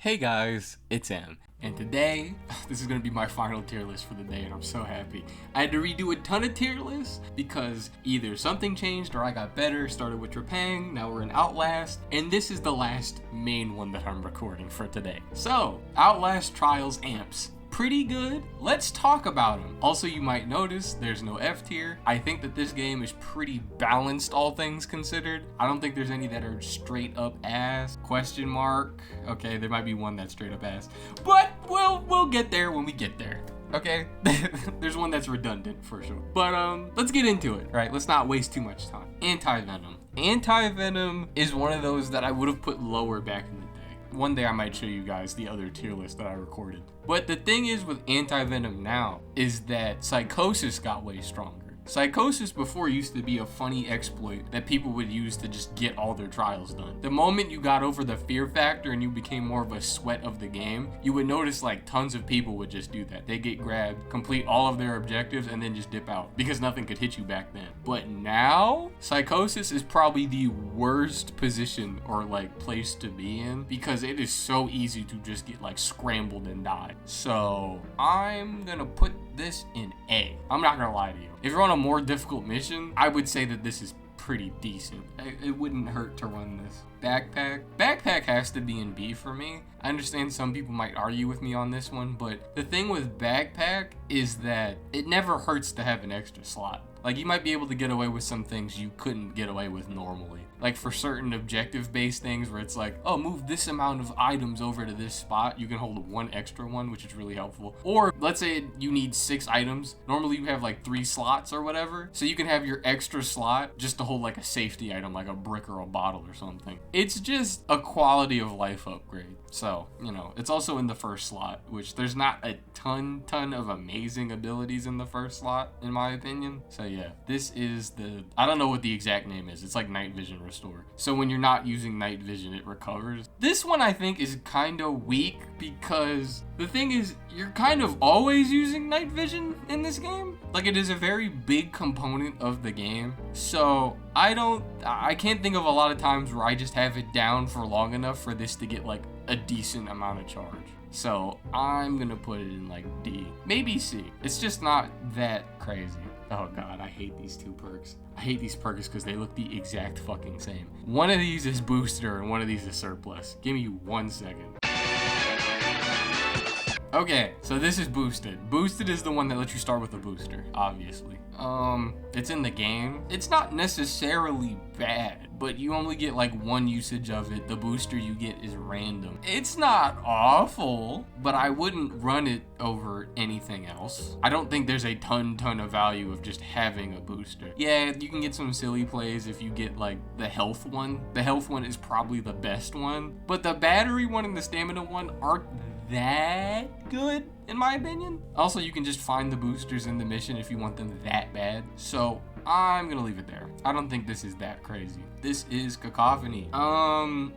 Hey guys, it's M, and today, this is going to be my final tier list for the day, and I'm so happy. I had to redo a ton of tier lists because either something changed or I got better, started with Trepang, now we're in Outlast, and this is the last main one that I'm recording for today. So, Outlast Trials Amps. Pretty good. Let's talk about them. Also, you might notice there's no F tier. I think that this game is pretty balanced, all things considered. I don't think there's any that are straight up ass. Question mark. Okay, there might be one that's straight up ass, but we'll get there when we get there. Okay, there's one that's redundant for sure. But let's get into it. All right, let's not waste too much time. Antivenom. Antivenom is one of those that I would have put lower back in the day. One day I might show you guys the other tier list that I recorded. But the thing is with Antivenom now is that psychosis got way stronger. Psychosis before used to be a funny exploit that people would use to just get all their trials done. The moment you got over the fear factor and you became more of a sweat of the game, you would notice like tons of people would just do that. They get grabbed, complete all of their objectives, and then just dip out because nothing could hit you back then. But now, psychosis is probably the worst position or like place to be in because it is so easy to just get like scrambled and die. So I'm gonna put this in A. I'm not gonna lie to you. If you're on a more difficult mission, I would say that this is pretty decent. It wouldn't hurt to run this. Backpack has to be in B for me. I understand some people might argue with me on this one, but the thing with backpack is that it never hurts to have an extra slot. Like, you might be able to get away with some things you couldn't get away with normally. Like, for certain objective-based things where it's like, oh, move this amount of items over to this spot, you can hold one extra one, which is really helpful. Or, let's say you need 6 items. Normally, you have, like, 3 slots or whatever. So you can have your extra slot just to hold, like, a safety item, like a brick or a bottle or something. It's just a quality of life upgrade. So, you know, it's also in the first slot, which there's not a ton of amazing abilities in the first slot, in my opinion. So yeah, this is I don't know what the exact name is. It's like night vision restore. So when you're not using night vision, it recovers. This one I think is kind of weak because the thing is, you're kind of always using night vision in this game. Like, it is a very big component of the game. So I can't think of a lot of times where I just have it down for long enough for this to get like a decent amount of charge. So I'm gonna put it in like D, maybe C. It's just not that crazy. Oh god, I hate these 2 perks. I hate these perks because they look the exact fucking same. One of these is booster and one of these is surplus. Give me 1 second. Okay, so this is boosted. Boosted is the one that lets you start with a booster, obviously. It's in the game. It's not necessarily bad, but you only get like 1 usage of it. The booster you get is random. It's not awful, but I wouldn't run it over anything else. I don't think there's a ton of value of just having a booster. Yeah, you can get some silly plays if you get like the health one. The health one is probably the best one, but the battery one and the stamina one aren't that good in my opinion. Also, you can just find the boosters in the mission if you want them that bad. So I'm gonna leave it there. I don't think this is that crazy. This is Cacophony.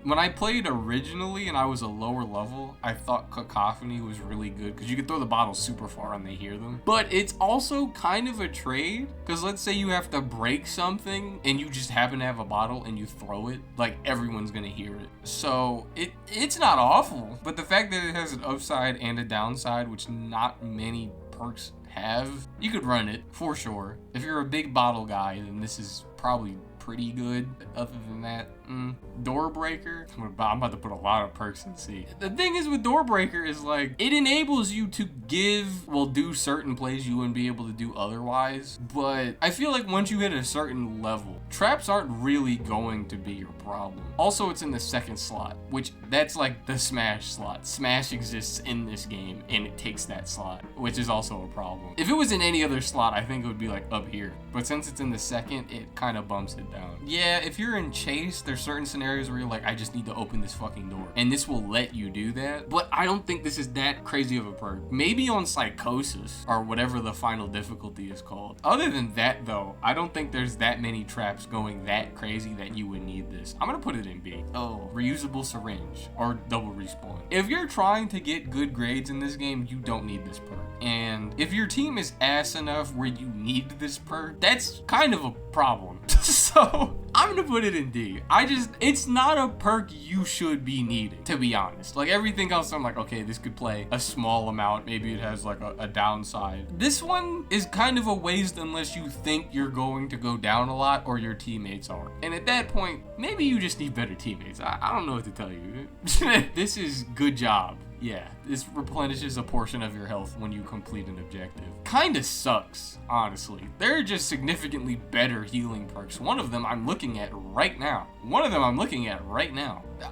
When I played originally and I was a lower level, I thought Cacophony was really good because you could throw the bottles super far and they hear them. But it's also kind of a trade because let's say you have to break something and you just happen to have a bottle and you throw it, like everyone's gonna hear it. So it's not awful, but the fact that it has an upside and a downside, which not many perks have, you could run it for sure. If you're a big bottle guy, then this is probably pretty good. Other than that, door breaker. I'm about to put a lot of perks in C. The thing is with door breaker is like it enables you to do certain plays you wouldn't be able to do otherwise. But I feel like once you hit a certain level, traps aren't really going to be your problem. Also, it's in the second slot, which that's like the smash slot. Smash exists in this game and it takes that slot, which is also a problem. If it was in any other slot, I think it would be like up here. But since it's in the second, it kind of bumps it down. Yeah, if you're in chase, there's certain scenarios where you're like, I just need to open this fucking door. And this will let you do that. But I don't think this is that crazy of a perk. Maybe on psychosis or whatever the final difficulty is called. Other than that though, I don't think there's that many traps going that crazy that you would need this. I'm gonna put it in B. Oh, reusable syringe or double respawn. If you're trying to get good grades in this game, you don't need this perk. And if your team is ass enough where you need this perk, that's kind of a problem. So I'm gonna put it in D. It's not a perk you should be needing, to be honest. Like everything else, I'm like, okay, this could play a small amount. Maybe it has like a downside. This one is kind of a waste unless you think you're going to go down a lot or your teammates are. And at that point, maybe you just need better teammates. I don't know what to tell you. This is good job. Yeah, this replenishes a portion of your health when you complete an objective. Kinda sucks, honestly. There are just significantly better healing perks. One of them I'm looking at right now.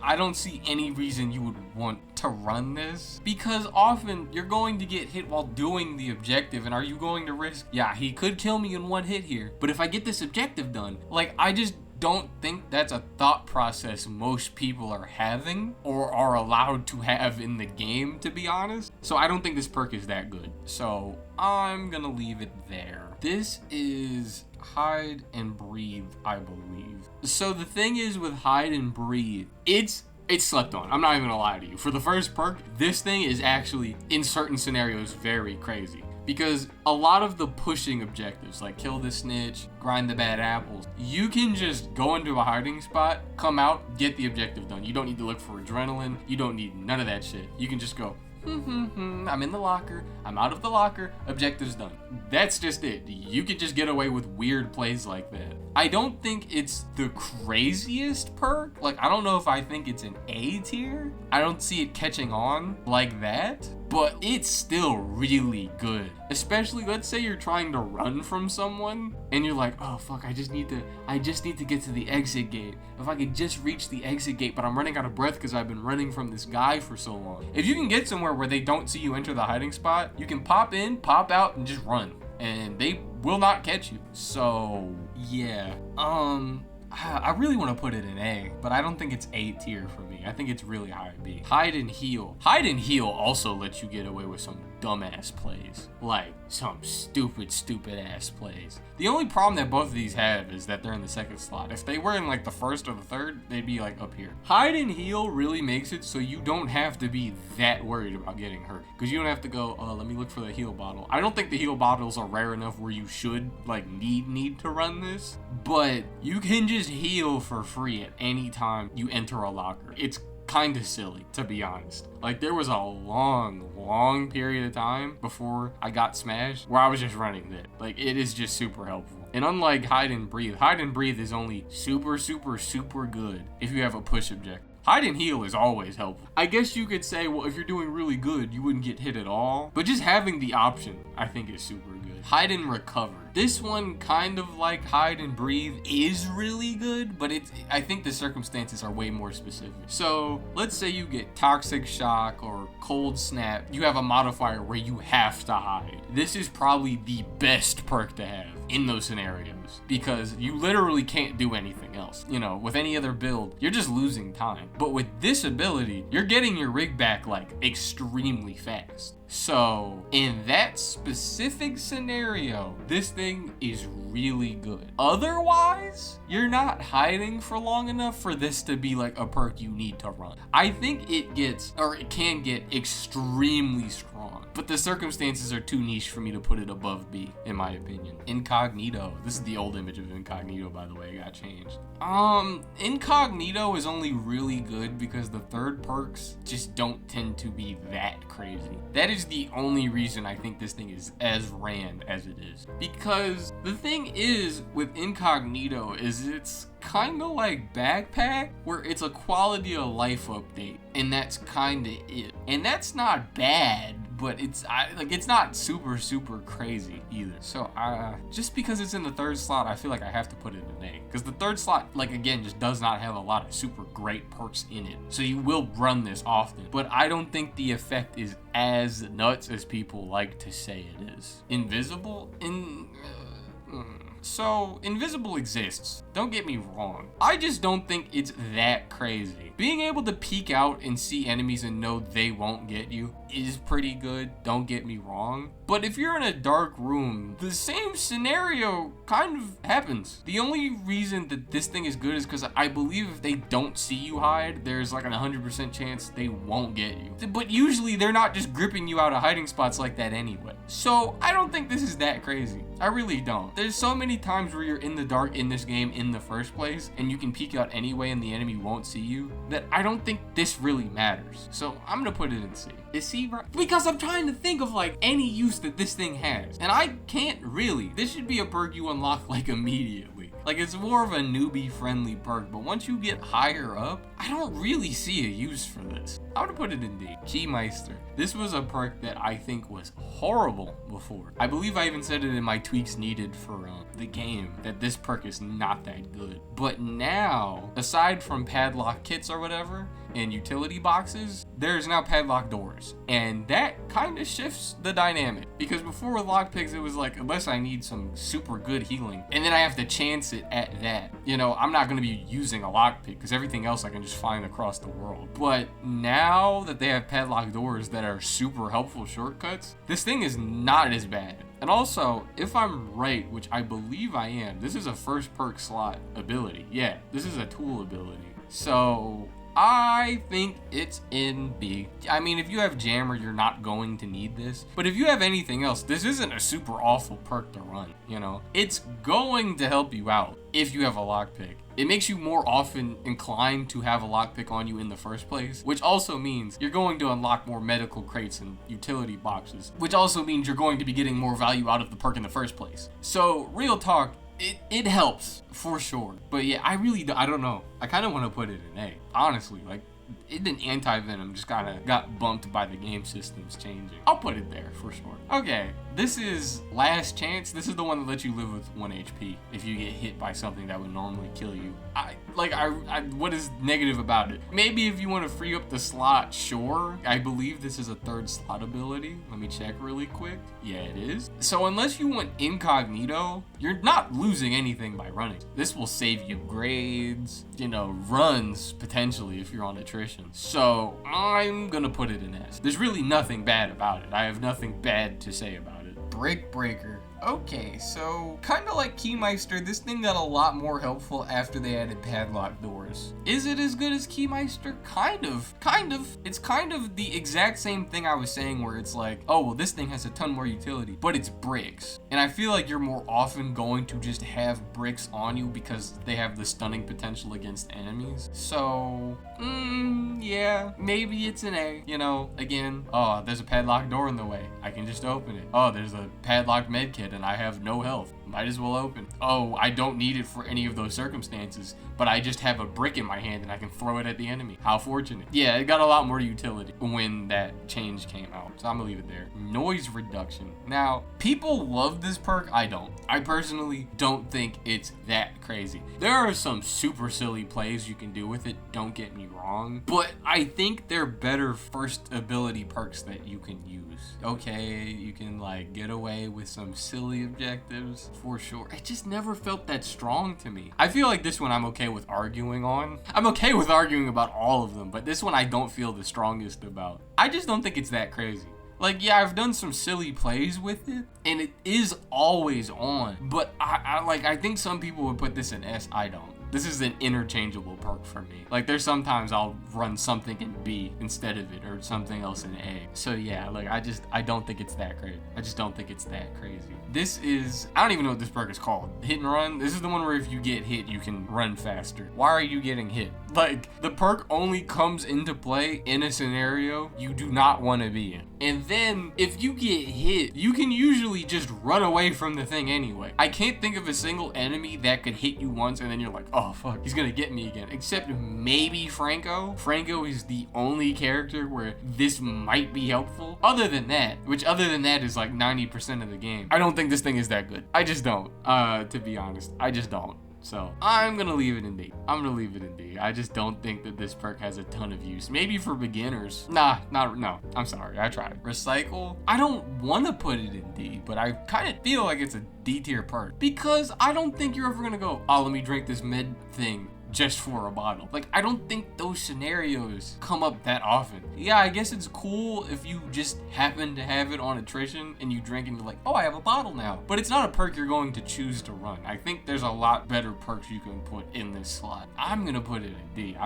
I don't see any reason you would want to run this, because often you're going to get hit while doing the objective, and are you going to risk, yeah, he could kill me in one hit here, but if I get this objective done, like, I just don't think that's a thought process most people are having or are allowed to have in the game, to be honest. So I don't think this perk is that good. So I'm gonna leave it there. This is hide and breathe, I believe. So the thing is with hide and breathe, it's slept on. I'm not even gonna lie to you. For the first perk, this thing is actually, in certain scenarios, very crazy. Because a lot of the pushing objectives, like kill the snitch, grind the bad apples, you can just go into a hiding spot, come out, get the objective done. You don't need to look for adrenaline. You don't need none of that shit. You can just go, I'm in the locker, I'm out of the locker, objective's done. That's just it. You can just get away with weird plays like that. I don't think it's the craziest perk. Like, I don't know if I think it's an A tier. I don't see it catching on like that, but it's still really good. Especially, let's say you're trying to run from someone and you're like, oh fuck, I just need to get to the exit gate. If I could just reach the exit gate, but I'm running out of breath because I've been running from this guy for so long. If you can get somewhere where they don't see you enter the hiding spot, you can pop in, pop out, and just run. And they will not catch you. So, yeah. I really want to put it in A, but I don't think it's A tier for me. I think it's really high B. Hide and heal. Hide and heal also lets you get away with some dumbass plays. Like, some stupid ass plays. The only problem that both of these have is that they're in the second slot. If they were in like the first or the third, they'd be like up here. Hide and heal really makes it so you don't have to be that worried about getting hurt. Because you don't have to go, let me look for the heal bottle. I don't think the heal bottles are rare enough where you should like need to run this. But you can just heal for free at any time you enter a locker. It's kind of silly, to be honest. Like, there was a long period of time before I got smashed where I was just running that. Like, it is just super helpful. And unlike hide and breathe is only super good if you have a push objective. Hide and heal is always helpful. I guess you could say, well, if you're doing really good, you wouldn't get hit at all. But just having the option, I think, is super good. Hide and recover. This one, kind of like hide and breathe, is really good, but I think the circumstances are way more specific. So let's say you get toxic shock or cold snap. You have a modifier where you have to hide. This is probably the best perk to have in those scenarios because you literally can't do anything else. You know, with any other build, you're just losing time. But with this ability, you're getting your rig back like extremely fast. So in that specific scenario, this thing is really good. Otherwise, you're not hiding for long enough for this to be like a perk you need to run. I think it can get extremely strong, but the circumstances are too niche for me to put it above B, in my opinion. Incognito. This is the old image of Incognito, by the way. It got changed. Incognito is only really good because the third perks just don't tend to be that crazy. That is the only reason I think this thing is as rand as it is. Because the thing is with Incognito is it's kind of like Backpack, where it's a quality of life update, and that's kind of it. And that's not bad, but it's not super crazy either. So just because it's in the third slot, I feel like I have to put it in A, because the third slot, like, again, just does not have a lot of super great perks in it. So you will run this often, but I don't think the effect is as nuts as people like to say it is. Invisible? So, invisible exists. Don't get me wrong. I just don't think it's that crazy. Being able to peek out and see enemies and know they won't get you is pretty good. Don't get me wrong. But if you're in a dark room, the same scenario kind of happens. The only reason that this thing is good is because I believe if they don't see you hide, there's like an 100% chance they won't get you. But usually they're not just gripping you out of hiding spots like that anyway. So I don't think this is that crazy. I really don't. There's so many times where you're in the dark in this game in the first place, and you can peek out anyway and the enemy won't see you, that I don't think this really matters. So I'm gonna put it in C. Is C right? Because I'm trying to think of like any use that this thing has, and I can't really. This should be a perk you unlock like immediately. Like, it's more of a newbie friendly perk, but once you get higher up, I don't really see a use for this. I would put it in D. Keymeister. This was a perk that I think was horrible before. I believe I even said it in my tweaks needed for the game, that this perk is not that good. But now, aside from padlock kits or whatever, and utility boxes, there's now padlock doors. And that kind of shifts the dynamic. Because before with lockpicks, it was like, unless I need some super good healing, and then I have to chance it at that. You know, I'm not gonna be using a lockpick, because everything else I can just find across the world. But now that they have padlock doors that are super helpful shortcuts, this thing is not as bad. And also, if I'm right, which I believe I am, this is a first perk slot ability. Yeah, this is a tool ability. So I think it's in B. I mean, if you have Jammer, you're not going to need this. But if you have anything else, this isn't a super awful perk to run, you know? It's going to help you out if you have a lockpick. It makes you more often inclined to have a lockpick on you in the first place, which also means you're going to unlock more medical crates and utility boxes, which also means you're going to be getting more value out of the perk in the first place. So, real talk, it helps for sure. But yeah, I don't know. I kind of want to put it in A. Honestly, like, it didn't Antivenom just kind of got bumped by the game systems changing. I'll put it there for sure. Okay, this is Last Chance. This is the one that lets you live with 1 HP if you get hit by something that would normally kill you. What is negative about it? Maybe if you want to free up the slot, sure. I believe this is a 3rd slot ability. Let me check really quick. Yeah, it is. So unless you want Incognito, you're not losing anything by running. This will save you grades, you know, runs potentially if you're on attrition. So I'm gonna put it in S. There's really nothing bad about it. I have nothing bad to say about it. Brick Breaker. Okay, so kind of like Keymeister, this thing got a lot more helpful after they added padlock doors. Is it as good as Keymeister? Kind of. It's kind of the exact same thing I was saying where it's like, oh, well, this thing has a ton more utility, but it's bricks. And I feel like you're more often going to just have bricks on you because they have the stunning potential against enemies. So, yeah, maybe it's an A. You know, again, oh, there's a padlock door in the way. I can just open it. Oh, there's a padlocked med kit and I have no health. Might as well open. Oh, I don't need it for any of those circumstances, but I just have a brick in my hand and I can throw it at the enemy. How fortunate. Yeah, it got a lot more utility when that change came out, so I'm gonna leave it there. Noise reduction. Now, people love this perk. I don't. I personally don't think it's that crazy. There are some super silly plays you can do with it, don't get me wrong, but I think they're better first ability perks that you can use. Okay, you can like get away with some silly objectives for sure. It just never felt that strong to me. I feel like this one I'm okay with arguing on. I'm okay with arguing about all of them, but this one I don't feel the strongest about. I just don't think it's that crazy. Like, yeah, I've done some silly plays with it, and it is always on, but I think some people would put this in S. I don't. This is an interchangeable perk for me. Like, there's sometimes I'll run something in B instead of it, or something else in A. So yeah, like, I don't think it's that crazy. I just don't think it's that crazy. This is, I don't even know what this perk is called. Hit and run. This is the one where if you get hit, you can run faster. Why are you getting hit? Like, the perk only comes into play in a scenario you do not want to be in. And then, if you get hit, you can usually just run away from the thing anyway. I can't think of a single enemy that could hit you once and then you're like, oh fuck, he's gonna get me again. Except maybe Franco. Franco is the only character where this might be helpful. Other than that is like 90% of the game. I don't think this thing is that good. I just don't. To be honest, I just don't. So I'm gonna leave it in D. I just don't think that this perk has a ton of use. Maybe for beginners. No. I'm sorry, I tried. Recycle. I don't want to put it in D, but I kind of feel like it's a D tier perk because I don't think you're ever gonna go, oh, let me drink this med thing just for a bottle. Like, I don't think those scenarios come up that often. Yeah, I guess it's cool if you just happen to have it on attrition and you drink and you're like, oh, I have a bottle now. But it's not a perk you're going to choose to run. I think there's a lot better perks you can put in this slot. I'm gonna put it in D.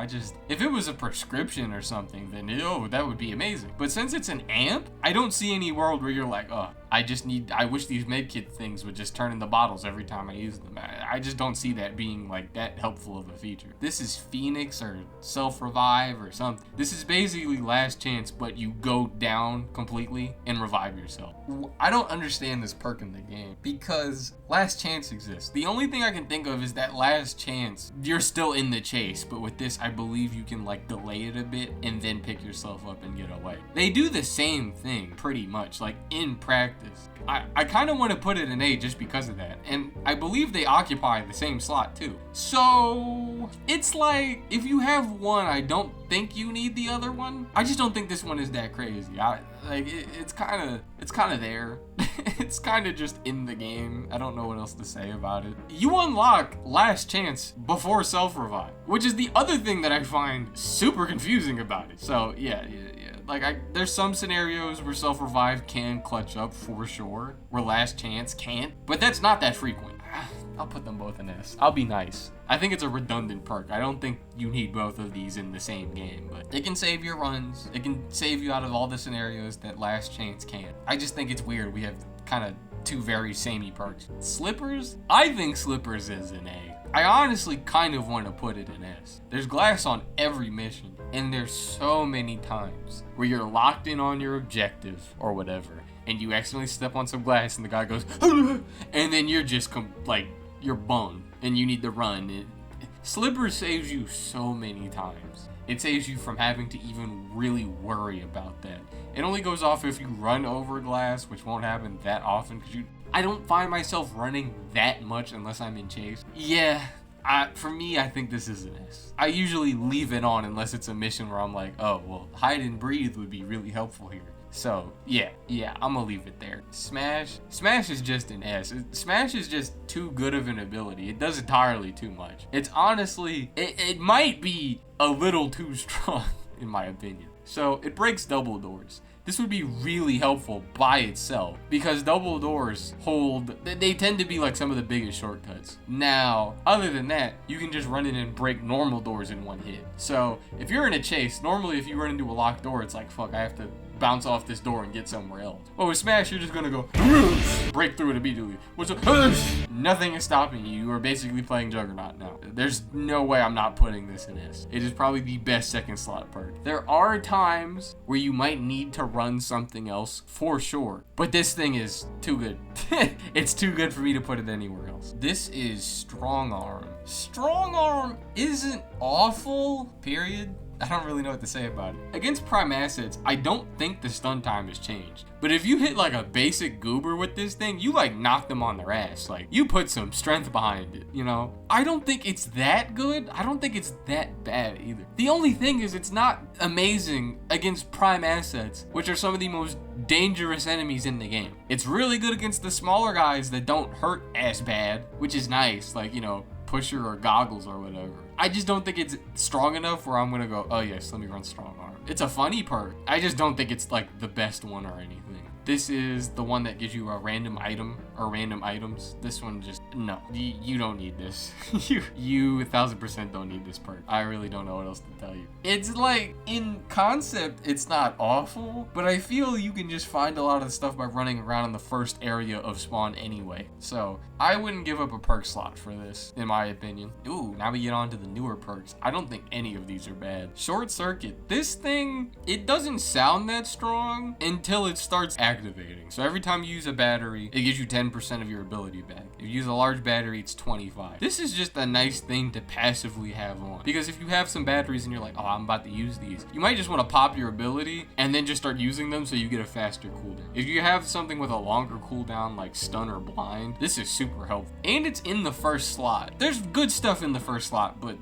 If it was a prescription or something, then that would be amazing. But since it's an amp, I don't see any world where you're like, oh, I wish these medkit things would just turn into bottles every time I use them. I just don't see that being like that helpful of a feature. This is Phoenix or self-revive or something. This is basically last chance, but you go down completely and revive yourself. I don't understand this perk in the game because last chance exists. The only thing I can think of is that last chance, you're still in the chase, but with this, I believe you can like delay it a bit and then pick yourself up and get away. They do the same thing pretty much, like in practice. I kind of want to put it in A just because of that, and I believe they occupy the same slot too. So it's like, if you have one, I don't think you need the other one. I just don't think this one is that crazy. It's kind of there. It's kind of just in the game. I don't know what else to say about it. You unlock last chance before self-revive, which is the other thing that I find super confusing about it. So yeah. Like, there's some scenarios where self-revive can clutch up for sure, where last chance can't, but that's not that frequent. I'll put them both in S. I'll be nice. I think it's a redundant perk. I don't think you need both of these in the same game, but it can save your runs. It can save you out of all the scenarios that last chance can't. I just think it's weird. We have kind of two very samey perks. Slippers? I think Slippers is an A. I honestly kind of want to put it in S. There's glass on every mission, and there's so many times where you're locked in on your objective or whatever, and you accidentally step on some glass and the guy goes, and then you're just you're bummed and you need to run. Slippers saves you so many times. It saves you from having to even really worry about that. It only goes off if you run over glass, which won't happen that often because I don't find myself running that much unless I'm in chase. Yeah, for me, I think this is an S. I usually leave it on unless it's a mission where I'm like, oh, well, hide and breathe would be really helpful here. So, yeah, I'm gonna leave it there. Smash is just an S. Smash is just too good of an ability. It does entirely too much. It's honestly, it might be a little too strong, in my opinion. So, it breaks double doors. This would be really helpful by itself because double doors they tend to be like some of the biggest shortcuts. Now, other than that, you can just run in and break normal doors in one hit. So if you're in a chase, normally if you run into a locked door, it's like, fuck, I have to bounce off this door and get somewhere else. But with Smash, you're just gonna go break through it immediately. Nothing is stopping you. You are basically playing Juggernaut now. There's no way I'm not putting this in S. It is probably the best second slot perk. There are times where you might need to run something else for sure, but this thing is too good. It's too good for me to put it anywhere else. This is Strong Arm. Strong Arm isn't awful, period. I don't really know what to say about it. Against prime assets, I don't think the stun time has changed. But if you hit like a basic goober with this thing, you like knock them on their ass. Like, you put some strength behind it, you know? I don't think it's that good. I don't think it's that bad either. The only thing is it's not amazing against prime assets, which are some of the most dangerous enemies in the game. It's really good against the smaller guys that don't hurt as bad, which is nice. Like, you know, Pusher or Goggles or whatever. I just don't think it's strong enough where I'm gonna go, oh yes, let me run Strong Arm. It's a funny perk. I just don't think it's like the best one or anything. This is the one that gives you a random item or random items. This one just, no, you don't need this. you 1000% don't need this perk. I really don't know what else to tell you. It's like, in concept, it's not awful, but I feel you can just find a lot of the stuff by running around in the first area of spawn anyway. So I wouldn't give up a perk slot for this, in my opinion. Ooh, now we get on to the newer perks. I don't think any of these are bad. Short Circuit. This thing, it doesn't sound that strong until it starts activating. So every time you use a battery, it gives you 10% of your ability back. If you use a large battery, it's 25. This is just a nice thing to passively have on. Because if you have some batteries and you're like, oh, I'm about to use these, you might just want to pop your ability and then just start using them so you get a faster cooldown. If you have something with a longer cooldown like Stun or Blind, this is super helpful. And it's in the first slot. There's good stuff in the first slot, but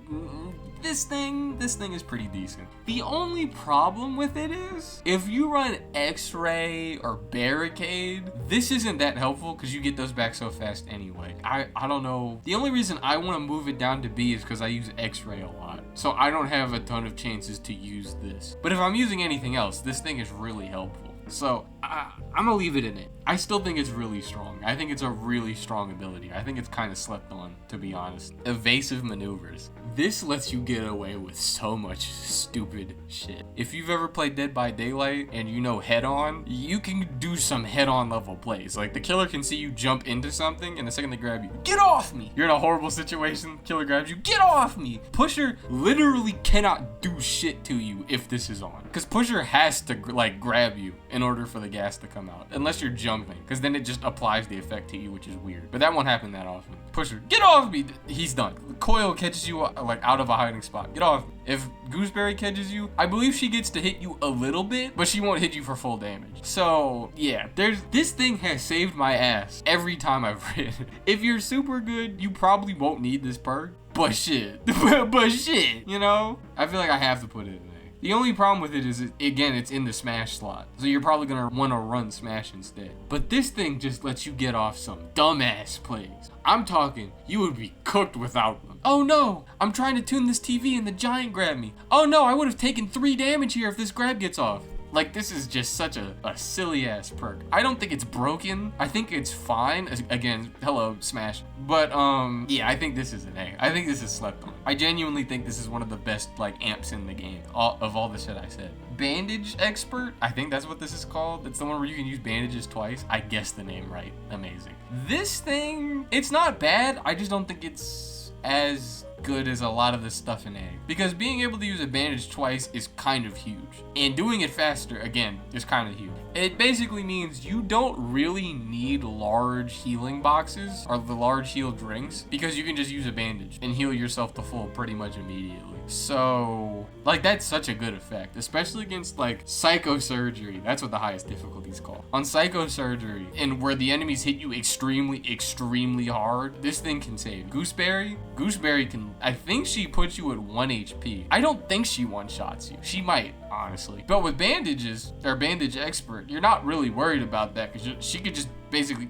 this thing is pretty decent. The only problem with it is, if you run X-Ray or Barricade, this isn't that helpful because you get those back so fast anyway. I don't know. The only reason I want to move it down to B is because I use X-Ray a lot. So I don't have a ton of chances to use this. But if I'm using anything else, this thing is really helpful. So I'm gonna leave it in it. I still think it's really strong. I think it's a really strong ability. I think it's kind of slept on, to be honest. Evasive maneuvers. This lets you get away with so much stupid shit. If you've ever played Dead by Daylight and you know head on, you can do some head on level plays. Like the killer can see you jump into something and the second they grab you, get off me! You're in a horrible situation, killer grabs you, get off me! Pusher literally cannot do shit to you if this is on. Because Pusher has to like grab you in order for the gas to come out. Unless you're jumping, because then it just applies the effect to you, which is weird. But that won't happen that often. Pusher, get off me! He's done. Coil catches you like out of a hiding spot. Get off me. If Gooseberry catches you, I believe she gets to hit you a little bit, but she won't hit you for full damage. So yeah, this thing has saved my ass every time I've ridden. If you're super good, you probably won't need this perk. But shit, but shit, you know? I feel like I have to put it in. The only problem with it is, again, it's in the Smash slot. So you're probably gonna wanna run Smash instead. But this thing just lets you get off some dumbass plays. I'm talking, you would be cooked without them. Oh no, I'm trying to tune this TV and the giant grabbed me. Oh no, I would have taken 3 damage here if this grab gets off. Like, this is just such a silly ass perk. I don't think it's broken. I think it's fine. Again, hello, Smash. But, yeah, I think this is an A. I think this is slept on. I genuinely think this is one of the best, like, amps in the game of all the shit I said. Bandage Expert, I think that's what this is called. It's the one where you can use bandages twice. I guessed the name right. Amazing. This thing, it's not bad. I just don't think it's as good as a lot of the stuff in A. Because being able to use a bandage twice is kind of huge. And doing it faster, again, is kind of huge. It basically means you don't really need large healing boxes or the large heal drinks because you can just use a bandage and heal yourself to full pretty much immediately. So, like, that's such a good effect, especially against, like, psychosurgery. That's what the highest difficulty is called. On psychosurgery, and where the enemies hit you extremely hard, this thing can save. Gooseberry can, I think she puts you at 1 HP. I don't think she one-shots you. She might, honestly. But with bandages, or Bandage Expert, you're not really worried about that because she could just basically,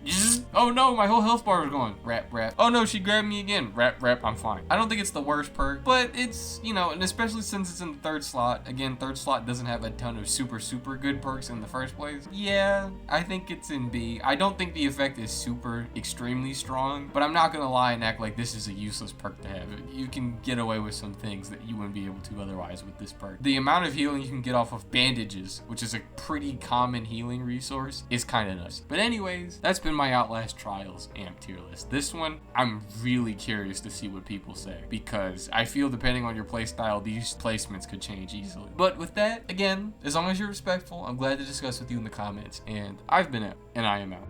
oh no, my whole health bar is gone. Rap. Oh no, she grabbed me again. Rap, I'm fine. I don't think it's the worst perk, but it's, you know, and especially since it's in the 3rd slot. Again, 3rd slot doesn't have a ton of super good perks in the first place. Yeah, I think it's in B. I don't think the effect is super extremely strong, but I'm not gonna lie and act like this is a useless perk to have. You can get away with some things that you wouldn't be able to otherwise with this perk. The amount of healing you can get off of bandages, which is a pretty common healing resource, is kind of nuts. But anyways, that's been my Outlast Trials amp tier list. This one, I'm really curious to see what people say because I feel depending on your playstyle, these placements could change easily. But with that, again, as long as you're respectful, I'm glad to discuss with you in the comments. And I've been out, and I am out.